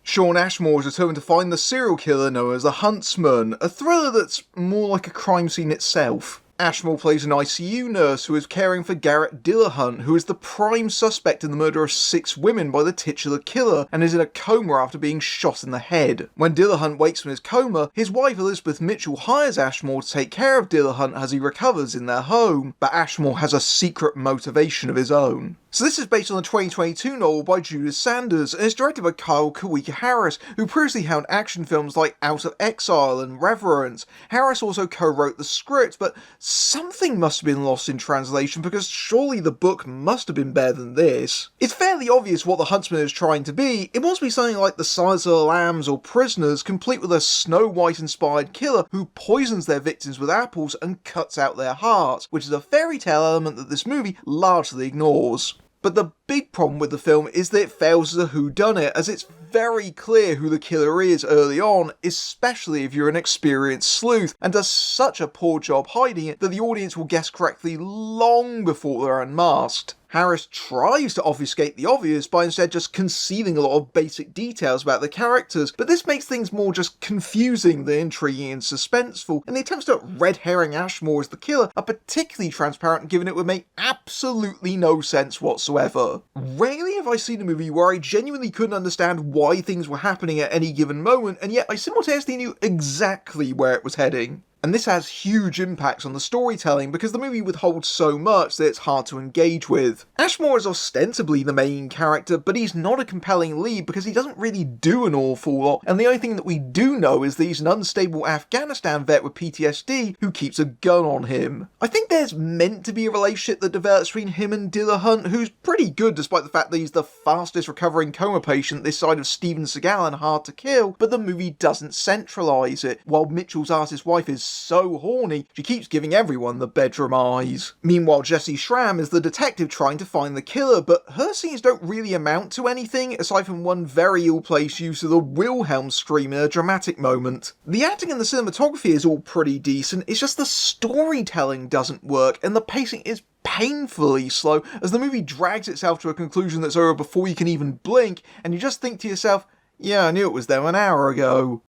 Shawn Ashmore is determined to find the serial killer known as the Huntsman, a thriller that's more like a crime scene itself. Ashmore plays an ICU nurse who is caring for Garrett Dillahunt, who is the prime suspect in the murder of 6 women by the titular killer and is in a coma after being shot in the head. When Dillahunt wakes from his coma, his wife Elizabeth Mitchell hires Ashmore to take care of Dillahunt as he recovers in their home, but Ashmore has a secret motivation of his own. So this is based on the 2022 novel by Judith Sanders and is directed by Kyle Kawika-Harris, who previously held action films like Out of Exile and Reverence. Harris also co-wrote the script, but something must have been lost in translation because surely the book must have been better than this. It's fairly obvious what the Huntsman is trying to be. It wants to be something like The Silence of the Lambs or Prisoners, complete with a Snow White-inspired killer who poisons their victims with apples and cuts out their hearts, which is a fairy tale element that this movie largely ignores. But the big problem with the film is that it fails as a whodunit, as it's very clear who the killer is early on, especially if you're an experienced sleuth, and does such a poor job hiding it that the audience will guess correctly long before they're unmasked. Harris tries to obfuscate the obvious by instead just concealing a lot of basic details about the characters, but this makes things more just confusing than intriguing and suspenseful, and the attempts to red herring Ashmore as the killer are particularly transparent given it would make absolutely no sense whatsoever. Rarely have I seen a movie where I genuinely couldn't understand why things were happening at any given moment, and yet I simultaneously knew exactly where it was heading. And this has huge impacts on the storytelling because the movie withholds so much that it's hard to engage with. Ashmore is ostensibly the main character, but he's not a compelling lead because he doesn't really do an awful lot, and the only thing that we do know is that he's an unstable Afghanistan vet with PTSD who keeps a gun on him. I think there's meant to be a relationship that develops between him and Dillahunt, who's pretty good despite the fact that he's the fastest recovering coma patient this side of Steven Seagal and Hard to Kill, but the movie doesn't centralise it, while Mitchell's artist wife is so horny, she keeps giving everyone the bedroom eyes. Meanwhile, Jessie Schramm is the detective trying to find the killer, but her scenes don't really amount to anything, aside from one very ill-placed use of the Wilhelm scream in a dramatic moment. The acting and the cinematography is all pretty decent, it's just the storytelling doesn't work, and the pacing is painfully slow, as the movie drags itself to a conclusion that's over before you can even blink, and you just think to yourself, yeah, I knew it was there an hour ago.